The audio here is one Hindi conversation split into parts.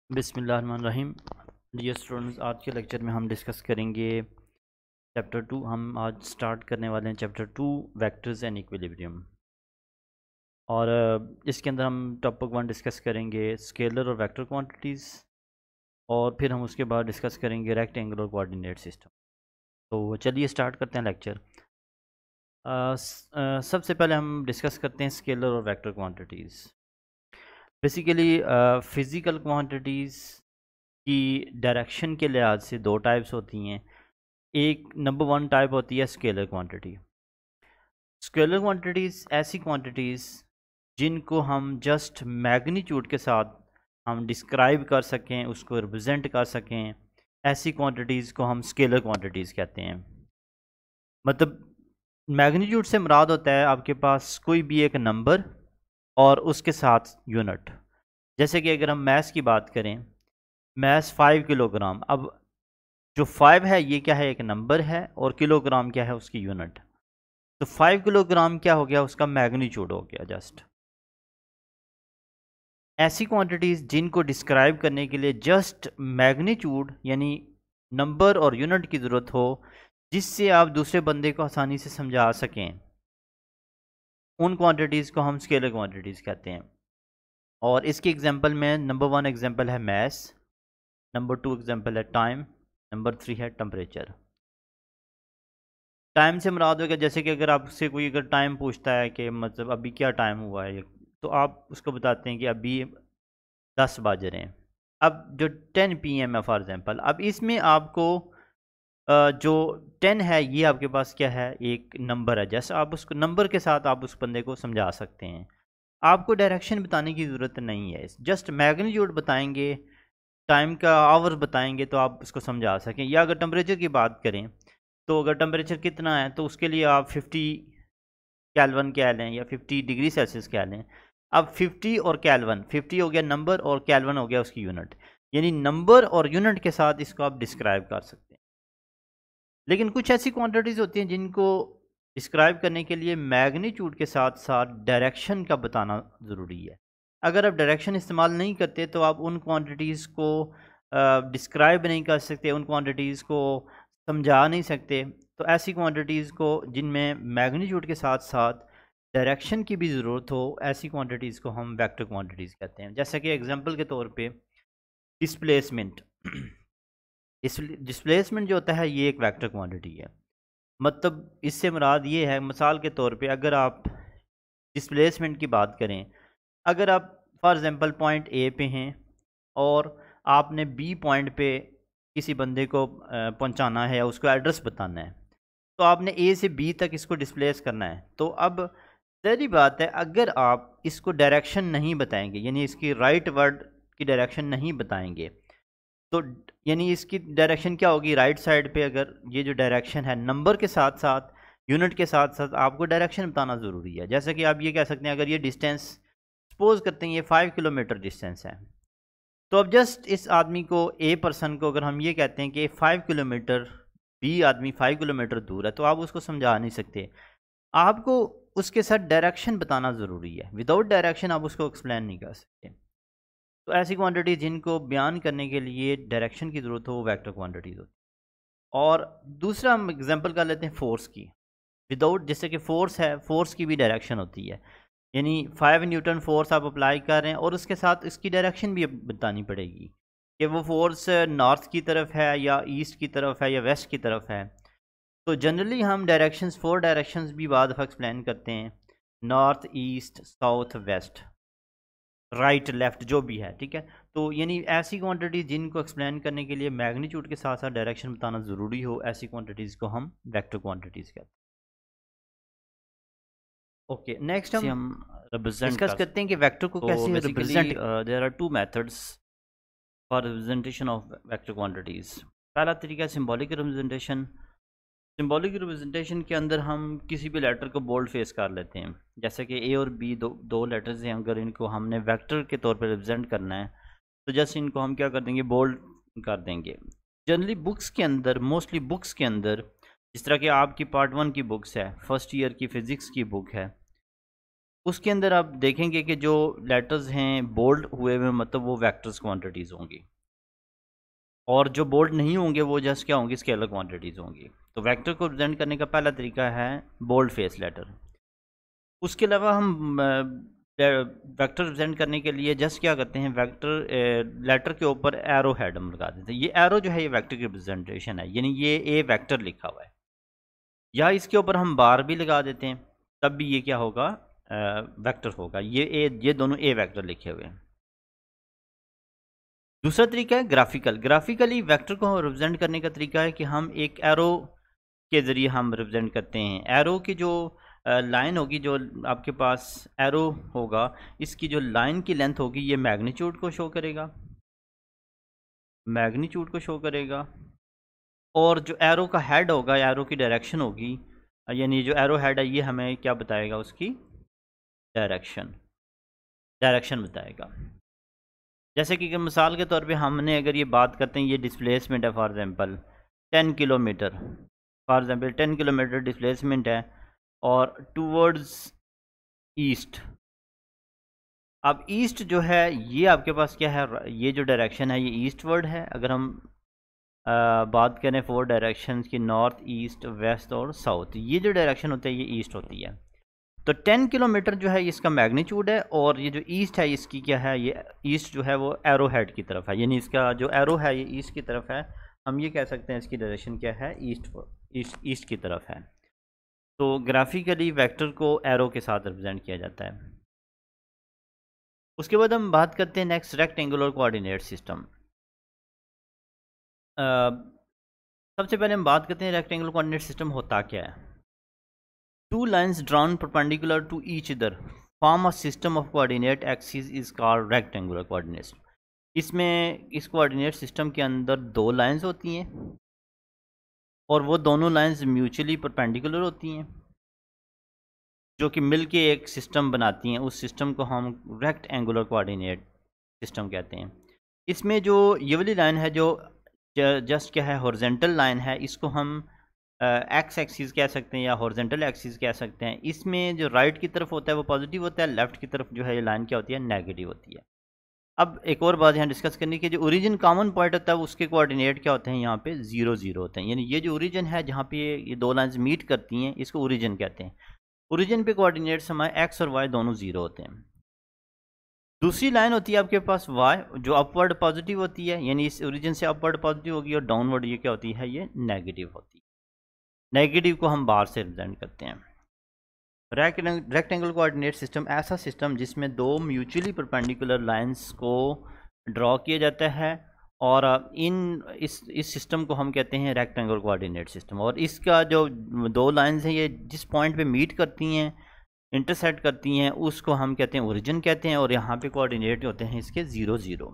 बिस्मिल्लाहिर्रहमानिर्रहीम। डियर स्टूडेंट्स, आज के लेक्चर में हम डिस्कस करेंगे चैप्टर 2। हम आज स्टार्ट करने वाले हैं चैप्टर 2, वेक्टर्स एंड इक्विलिब्रियम। और इसके अंदर हम टॉपिक 1 डिस्कस करेंगे स्केलर और वेक्टर क्वांटिटीज़, और फिर हम उसके बाद डिस्कस करेंगे रेक्टेंगुलर कोऑर्डिनेट सिस्टम। तो चलिए स्टार्ट करते हैं लेक्चर। सबसे पहले हम डिस्कस करते हैं स्केलर और vector quantities. Basically physical quantities की डायरेक्शन के लिहाज से दो टाइप्स होती हैं। एक नंबर 1 टाइप होती है स्केलर क्वांटिटी। स्केलर क्वांटिटीज़ ऐसी क्वांटिटीज़ जिनको हम जस्ट मैग्नीट्यूड के साथ हम डिस्क्राइब कर सकें, उसको रिप्रेजेंट कर सकें, ऐसी क्वांटिटीज़ को हम स्केलर क्वांटिटीज़ कहते हैं। मतलब मैग्नीट्यूड से मुराद होता है आपके पास कोई भी एक नंबर और उसके साथ यूनिट। जैसे कि अगर हम मैथ्स की बात करें, मैथ्स 5 किलोग्राम। अब जो 5 है ये क्या है, एक नंबर है, और किलोग्राम क्या है, उसकी यूनिट। तो 5 किलोग्राम क्या हो गया, उसका मैग्नीट्यूड हो गया जस्ट। ऐसी क्वांटिटीज़ जिनको डिस्क्राइब करने के लिए जस्ट मैग्नीट्यूड यानी नंबर और यूनिट की ज़रूरत हो, जिससे आप दूसरे बंदे को आसानी से समझा सकें, उन क्वांटिटीज़ को हम स्केलर क्वांटिटीज़ कहते हैं। और इसकी एग्जांपल में नंबर 1 एग्जांपल है मैथ्स, नंबर 2 एग्जांपल है टाइम, नंबर 3 है टेम्परेचर। टाइम से मुराद होगा, जैसे कि अगर आपसे कोई अगर टाइम पूछता है कि मतलब अभी क्या टाइम हुआ है, तो आप उसको बताते हैं कि अभी 10 बज रहे हैं। अब जो 10 PM है फॉर एग्जांपल, अब इसमें आपको जो 10 है ये आपके पास क्या है, एक नंबर है। जैसे आप उसको नंबर के साथ आप उस बंदे को समझा सकते हैं। आपको डायरेक्शन बताने की ज़रूरत नहीं है, जस्ट मैग्नीट्यूड बताएंगे, टाइम का आवर बताएंगे तो आप उसको समझा सकें। या अगर टेम्परेचर की बात करें, तो अगर टेम्परेचर कितना है तो उसके लिए आप 50 केल्विन कह लें या 50 डिग्री सेल्सियस कह लें। अब 50 और केल्विन, 50 हो गया नंबर और केल्विन हो गया उसकी यूनिट, यानी नंबर और यूनिट के साथ इसको आप डिस्क्राइब कर सकते हैं। लेकिन कुछ ऐसी क्वांटिटीज़ होती हैं जिनको डिस्क्राइब करने के लिए मैग्नीट्यूड के साथ साथ डायरेक्शन का बताना ज़रूरी है। अगर आप डायरेक्शन इस्तेमाल नहीं करते तो आप उन क्वांटिटीज़ को डिस्क्राइब नहीं कर सकते, उन क्वांटिटीज़ को समझा नहीं सकते। तो ऐसी क्वांटिटीज़ को जिनमें मैग्नीट्यूड के साथ साथ डायरेक्शन की भी ज़रूरत हो, ऐसी क्वांटिटीज़ को हम वेक्टर क्वांटिटीज़ कहते हैं। जैसे कि एग्जांपल के तौर पे डिस्प्लेसमेंट। डिस्प्लेसमेंट जो होता है ये एक वेक्टर क्वांटिटी है। मतलब इससे मुराद ये है, मिसाल के तौर पे अगर आप डिस्प्लेसमेंट की बात करें, अगर आप फॉर एग्जांपल पॉइंट ए पे हैं और आपने बी पॉइंट पे किसी बंदे को पहुंचाना है या उसको एड्रेस बताना है, तो आपने ए से बी तक इसको डिस्प्लेस करना है। तो अब सारी बात है, अगर आप इसको डायरेक्शन नहीं बताएंगे, यानी इसकी राइट वर्ड की डायरेक्शन नहीं बताएंगे, तो यानी इसकी डायरेक्शन क्या होगी, राइट साइड पे। अगर ये जो डायरेक्शन है नंबर के साथ साथ यूनिट के साथ साथ आपको डायरेक्शन बताना ज़रूरी है। जैसे कि आप ये कह सकते हैं, अगर ये डिस्टेंस सपोज करते हैं ये 5 किलोमीटर डिस्टेंस है, तो अब जस्ट इस आदमी को, ए पर्सन को, अगर हम ये कहते हैं कि 5 किलोमीटर, बी आदमी 5 किलोमीटर दूर है, तो आप उसको समझा नहीं सकते। आपको उसके साथ डायरेक्शन बताना ज़रूरी है। विदाउट डायरेक्शन आप उसको एक्सप्लेन नहीं कर सकते। तो ऐसी क्वांटिटी जिनको बयान करने के लिए डायरेक्शन की ज़रूरत हो, वो वेक्टर क्वांटिटीज़ होती है। और दूसरा हम एग्जांपल कर लेते हैं फोर्स की। विदाउट, जैसे कि फोर्स है, फोर्स की भी डायरेक्शन होती है। यानी 5 न्यूटन फोर्स आप अप्लाई कर रहे हैं और उसके साथ इसकी डायरेक्शन भी बतानी पड़ेगी कि वो फोर्स नॉर्थ की तरफ है या ईस्ट की तरफ है या वेस्ट की तरफ है। तो जनरली हम डायरेक्शंस, 4 डायरेक्शंस भी बाद में एक्सप्लेन करते हैं, north, east, south, west, right, left, जो भी है, ठीक है। तो यानी ऐसी क्वांटिटी जिनको एक्सप्लेन करने के लिए मैग्नीट्यूड के साथ साथ डायरेक्शन बताना ज़रूरी हो, ऐसी क्वांटिटीज़ को हम वेक्टर क्वांटिटीज़ कहते हैं। ओके, नेक्स्ट हम रिप्रेजेंट डिस्कस कर करते हैं कि वेक्टर को तो कैसे basically represent. There are two methods for representation of vector quantities. पहला तरीका है सिंबॉलिक रिप्रेजेंटेशन। सिंबॉलिक रिप्रेजेंटेशन के अंदर हम किसी भी लेटर को बोल्ड फेस कर लेते हैं। जैसे कि ए और बी दो लेटर्स हैं, अगर इनको हमने वेक्टर के तौर पर रिप्रेजेंट करना है तो जैसे इनको हम क्या कर देंगे, बोल्ड कर देंगे। जनरली बुक्स के अंदर, मोस्टली बुक्स के अंदर, जिस तरह कि आपकी पार्ट 1 की बुक्स है, फर्स्ट ईयर की फ़िज़िक्स की बुक है, उसके अंदर आप देखेंगे कि जो लेटर्स हैं बोल्ड हुए हुए मतलब वो वेक्टर्स क्वांटिटीज़ होंगी, और जो बोल्ड नहीं होंगे वो जस्ट क्या होंगी, स्केलर क्वांटिटीज़ होंगी। तो वेक्टर को रिप्रेजेंट करने का पहला तरीका है बोल्ड फेस लेटर। उसके अलावा हम वेक्टर रिप्रेजेंट करने के लिए जस्ट क्या करते हैं, वेक्टर लेटर के ऊपर एरो हेड हम लगा देते हैं। ये एरो जो है ये वेक्टर की रिप्रेजेंटेशन है, यानी ये ए वेक्टर लिखा हुआ है, या इसके ऊपर हम बार भी लगा देते हैं तब भी ये क्या होगा, वेक्टर होगा। ये दोनों ए वेक्टर लिखे हुए हैं। दूसरा तरीका है ग्राफिकल। ग्राफिकली वेक्टर को रिप्रेजेंट करने का तरीका है कि हम एक एरो के ज़रिए हम रिप्रेजेंट करते हैं। एरो की जो लाइन होगी, जो आपके पास एरो होगा, इसकी जो लाइन की लेंथ होगी ये मैग्नीट्यूड को शो करेगा, मैग्नीट्यूड को शो करेगा। और जो एरो का हेड होगा, एरो की डायरेक्शन होगी, यानी जो एरो हेड है ये हमें क्या बताएगा, उसकी डायरेक्शन, डायरेक्शन बताएगा। जैसे कि मिसाल के तौर पे हमने अगर ये बात करते हैं, ये डिस्प्लेसमेंट है for example 10 kilometre, for example 10 kilometre displacement है और टूवर्ड्स ईस्ट। अब ईस्ट जो है ये आपके पास क्या है, ये जो डायरेक्शन है ये ईस्टवर्ड है। अगर हम बात करें 4 डायरेक्शंस की, नॉर्थ ईस्ट वेस्ट और साउथ, ये जो डायरेक्शन होती है ये ईस्ट होती है। तो 10 किलोमीटर जो है इसका मैग्नीट्यूड है, और ये जो ईस्ट है इसकी क्या है, ये ईस्ट जो है वो एरो हेड की तरफ है, यानी इसका जो एरो है ये ईस्ट की तरफ है। हम ये कह सकते हैं इसकी डायरेक्शन क्या है, ईस्ट की तरफ है। तो ग्राफिकली वेक्टर को एरो के साथ रिप्रेजेंट किया जाता है। उसके बाद हम बात करते हैं नेक्स्ट, रेक्टेंगुलर कोऑर्डिनेट सिस्टम। सबसे पहले हम बात करते हैं रेक्टेंगुलर कोऑर्डिनेट सिस्टम होता क्या है। Two lines drawn perpendicular to each other form a system of coordinate axes is called rectangular coordinates. इसमें इस कोऑर्डिनेट सिस्टम के अंदर दो लाइंस होती हैं और वो दोनों लाइंस म्यूचुअली परपेंडिकुलर होती हैं, जो कि मिल के एक सिस्टम बनाती हैं। उस सिस्टम को हम रेक्टेंगुलर कोऑर्डिनेट सिस्टम कहते हैं। इसमें जो ये वाली लाइन है जो जस्ट क्या है, हॉरिजॉन्टल लाइन है, इसको हम एक्स एक्सिस कह सकते हैं या हॉरिजॉन्टल एक्सिस कह सकते हैं। इसमें जो राइट की तरफ होता है वो पॉजिटिव होता है, लेफ्ट की तरफ जो है ये लाइन क्या होती है, नेगेटिव होती है। अब एक और बात यहाँ डिस्कस करने की, जो ओरिजिन कॉमन पॉइंट होता है उसके कोऑर्डिनेट क्या होते हैं, यहाँ पे 0 0 होते हैं। यानी ये जो ओरिजिन है जहाँ पे ये दो लाइन्स मीट करती हैं इसको ओरिजिन कहते हैं। ओरिजिन पे कोऑर्डिनेट्स हमारे एक्स और वाई दोनों 0 होते हैं। दूसरी लाइन होती है आपके पास वाई, जो अपवर्ड पॉजिटिव होती है, यानी इस ओरिजिन से अपवर्ड पॉजिटिव होगी, और डाउनवर्ड ये क्या होती है, ये नेगेटिव होती है। नेगेटिव को हम बार से रिप्रेजेंट करते हैं। रेक्टेंगल कोऑर्डिनेट सिस्टम ऐसा सिस्टम जिसमें दो म्यूचुअली परपेंडिकुलर लाइंस को ड्रॉ किया जाता है, और इस सिस्टम को हम कहते हैं रेक्टेंगल कोऑर्डिनेट सिस्टम। और इसका जो दो लाइंस हैं ये जिस पॉइंट पे मीट करती हैं, इंटरसेक्ट करती हैं, उसको हम कहते हैं ओरिजिन कहते हैं, और यहाँ पे कोऑर्डिनेट होते हैं इसके 0 0।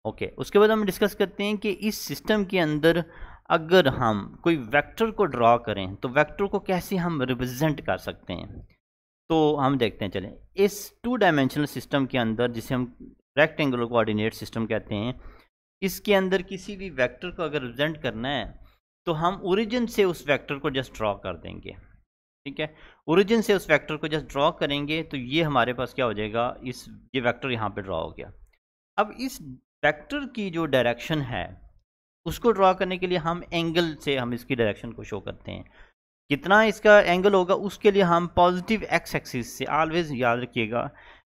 ओके, उसके बाद हम डिस्कस करते हैं कि इस सिस्टम के अंदर अगर हम कोई वेक्टर को ड्रॉ करें तो वेक्टर को कैसे हम रिप्रेजेंट कर सकते हैं। तो हम देखते हैं, चलें इस 2 डायमेंशनल सिस्टम के अंदर, जिसे हम रेक्टेंगुलर कोऑर्डिनेट सिस्टम कहते हैं, इसके अंदर किसी भी वेक्टर को अगर रिप्रेजेंट करना है तो हम ओरिजिन से उस वेक्टर को जस्ट ड्रॉ कर देंगे। ठीक है, ओरिजिन से उस वेक्टर को जस्ट ड्रॉ करेंगे तो ये हमारे पास क्या हो जाएगा, ये वेक्टर यहाँ पे ड्रॉ हो गया। अब इस वेक्टर की जो डायरेक्शन है उसको ड्रॉ करने के लिए हम एंगल से हम इसकी डायरेक्शन को शो करते हैं। कितना इसका एंगल होगा उसके लिए हम पॉजिटिव एक्स एक्सिस से, ऑलवेज याद रखिएगा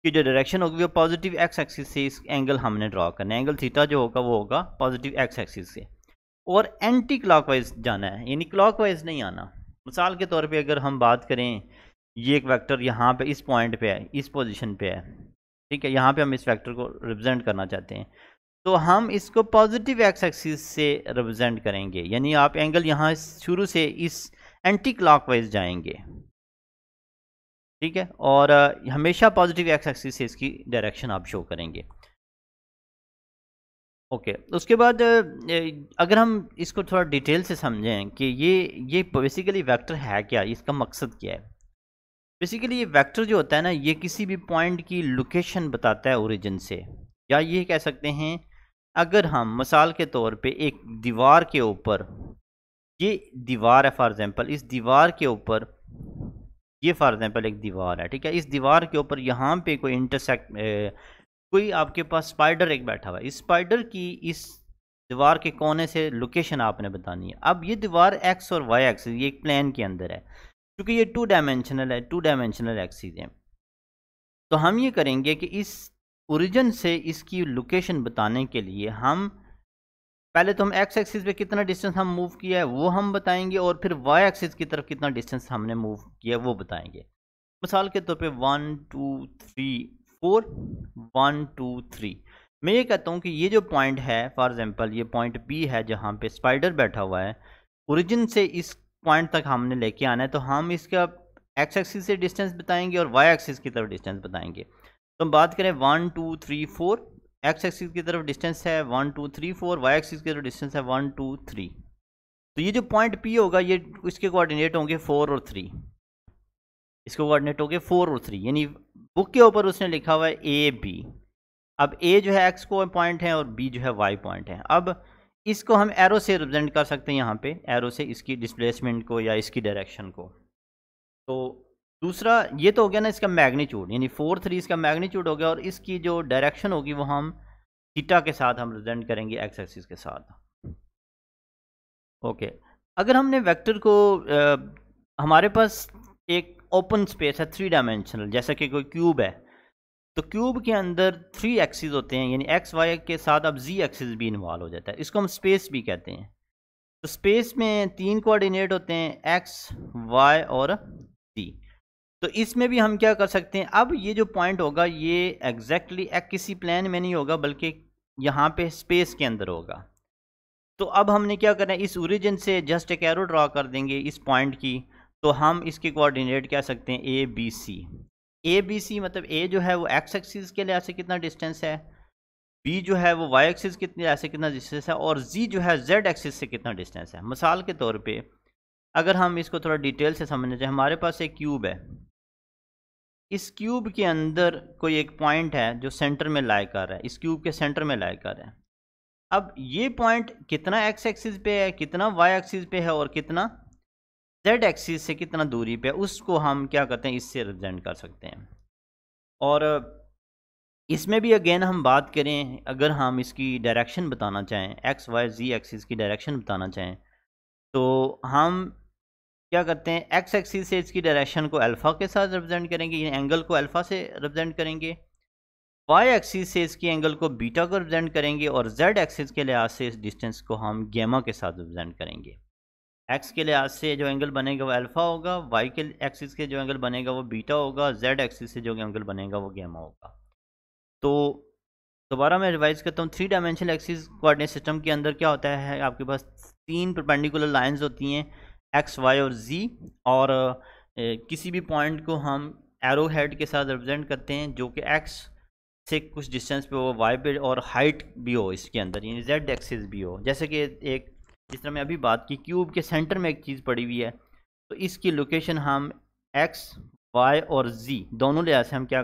कि जो डायरेक्शन होगी वो पॉजिटिव एक्स एक्सिस से इस एंगल हमने ड्रॉ करना है। एंगल थीटा जो होगा वो होगा पॉजिटिव एक्स एक्सिस से, और एंटी क्लॉकवाइज जाना है, यानी क्लॉकवाइज नहीं आना। मिसाल के तौर पे अगर हम बात करें, ये एक वेक्टर यहाँ पे इस पॉइंट पे है, इस पोजीशन पे है, ठीक है, यहाँ पे हम इस वेक्टर को रिप्रेजेंट करना चाहते हैं, तो हम इसको पॉजिटिव एक्स एक्सिस से रिप्रेजेंट करेंगे। यानी आप एंगल यहाँ शुरू से इस एंटी क्लॉकवाइज जाएंगे, ठीक है, और हमेशा पॉजिटिव एक्स एक्सिस से इसकी डायरेक्शन आप शो करेंगे। ओके, उसके बाद अगर हम इसको थोड़ा डिटेल से समझें कि ये बेसिकली वेक्टर है क्या, इसका मकसद क्या है। बेसिकली ये वेक्टर जो होता है ना, ये किसी भी पॉइंट की लोकेशन बताता है ओरिजिन से, या ये कह सकते हैं अगर हम मिसाल के तौर पे एक दीवार के ऊपर, ये दीवार है फॉर एग्जांपल, इस दीवार के ऊपर ये फॉर एग्जांपल एक दीवार है, ठीक है। इस दीवार के ऊपर यहाँ पे कोई कोई आपके पास स्पाइडर एक बैठा हुआ है। इस स्पाइडर की इस दीवार के कोने से लोकेशन आपने बतानी है। अब ये दीवार एक्स और वाई एक्सिस ये एक प्लेन के अंदर है, क्योंकि ये 2 डायमेंशनल है, 2 डायमेंशनल एक्सिस है। तो हम ये करेंगे कि इस ओरिजिन से इसकी लोकेशन बताने के लिए हम पहले तो हम एक्स एक्सिस पे कितना डिस्टेंस हम मूव किया है वो हम बताएंगे, और फिर वाई एक्सिस की तरफ कितना डिस्टेंस हमने मूव किया है वो बताएंगे। मिसाल के तौर पे 1 2 3 4 1 2 3 मैं ये कहता हूँ कि ये जो पॉइंट है फॉर एग्जांपल ये पॉइंट बी है जहाँ पे स्पाइडर बैठा हुआ है, ओरिजिन से इस पॉइंट तक हमने लेके आना है, तो हम इसका एक्स एक्सिस से डिस्टेंस बताएंगे और वाई एक्सिस की तरफ डिस्टेंस बताएंगे। तो हम बात करें 1 2 3 4, एक्स एक्सिस की तरफ डिस्टेंस है 1 2 3 4, वाई एक्सिस की तरफ डिस्टेंस है 1 2 3। तो ये जो पॉइंट पी होगा ये इसके कोऑर्डिनेट होंगे 4 और 3, इसके कोऑर्डिनेट होंगे 4 और 3, यानी बुक के ऊपर उसने लिखा हुआ है ए बी। अब ए जो है एक्स को पॉइंट है और बी जो है वाई पॉइंट है। अब इसको हम एरो से रिप्रेजेंट कर सकते हैं, यहाँ पे एरो से इसकी डिस्प्लेसमेंट को या इसकी डायरेक्शन को। तो दूसरा ये तो हो गया ना इसका मैग्नीट्यूड, यानी 4 3 इसका मैग्नीट्यूड हो गया, और इसकी जो डायरेक्शन होगी वो हम थीटा के साथ हम रिप्रेजेंट करेंगे एक्स एक्सिस के साथ। ओके, अगर हमने वेक्टर को हमारे पास एक ओपन स्पेस है 3 डायमेंशनल, जैसा कि कोई क्यूब है, तो क्यूब के अंदर 3 एक्सिस होते हैं, यानी एक्स वाई के साथ अब जी एक्सिस भी इन्वॉल्व हो जाता है, इसको हम स्पेस भी कहते हैं। तो स्पेस में 3 कोऑर्डिनेट होते हैं एक्स वाई और जी। तो इसमें भी हम क्या कर सकते हैं, अब ये जो पॉइंट होगा ये एग्जैक्टली किसी प्लेन में नहीं होगा बल्कि यहाँ पे स्पेस के अंदर होगा। तो अब हमने क्या करना है, इस ओरिजिन से जस्ट एक एरो ड्रॉ कर देंगे इस पॉइंट की, तो हम इसके कोऑर्डिनेट कह सकते हैं A B C. A B C मतलब ए जो है वो एक्स एक्सिस के लिहाज से कितना डिस्टेंस है, बी जो है वो वाई एक्सिस के लिहाज से कितना डिस्टेंस है, और जी जो है जेड एक्सिस से कितना डिस्टेंस है। मिसाल के तौर पे अगर हम इसको थोड़ा डिटेल से समझना चाहें, हमारे पास एक क्यूब है, इस क्यूब के अंदर कोई एक पॉइंट है जो सेंटर में लाई कर रहा है, इस क्यूब के सेंटर में लाई कर रहा है। अब ये पॉइंट कितना एक्स एक्सिस पे है, कितना वाई एक्सिस पे है और कितना जेड एक्सिस से कितना दूरी पे है, उसको हम क्या करते हैं इससे रिप्रेजेंट कर सकते हैं। और इसमें भी अगेन हम बात करें, अगर हम इसकी डायरेक्शन बताना चाहें, एक्स वाई जी एक्सिस की डायरेक्शन बताना चाहें, तो हम क्या करते हैं एक्स एक्सिस से इसकी डायरेक्शन को अल्फ़ा के साथ रिप्रेजेंट करेंगे, यानी एंगल को अल्फ़ा से रिप्रेजेंट करेंगे। वाई एक्सिस से इसकी एंगल को बीटा को रिप्रेजेंट करेंगे, और जेड एक्सिस के लिहाज से इस डिस्टेंस को हम गेमा के साथ रिप्रेजेंट करेंगे। एक्स के लिहाज से जो एंगल बनेगा वो अल्फ़ा होगा, वाई के एक्सिस के जो एंगल बनेगा वो बीटा होगा, जेड एक्सिस से जो एंगल बनेगा वो गेमा होगा। तो दोबारा मैं रिवाइज करता हूँ, 3 डायमेंशनल एक्सिस कोऑर्डिनेट सिस्टम के अंदर क्या होता है, आपके पास 3 परपेंडिकुलर लाइंस होती हैं एक्स वाई और जी, और किसी भी पॉइंट को हम एरो हेड के साथ रिप्रेजेंट करते हैं जो कि एक्स से कुछ डिस्टेंस पे हो, वाई पे, और हाइट भी हो इसके अंदर, यानी जेड एक्सिस भी हो। जैसे कि एक जिस तरह मैं अभी बात की, क्यूब के सेंटर में एक चीज़ पड़ी हुई है, तो इसकी लोकेशन हम एक्स वाई और जी दोनों लिहाज से हम क्या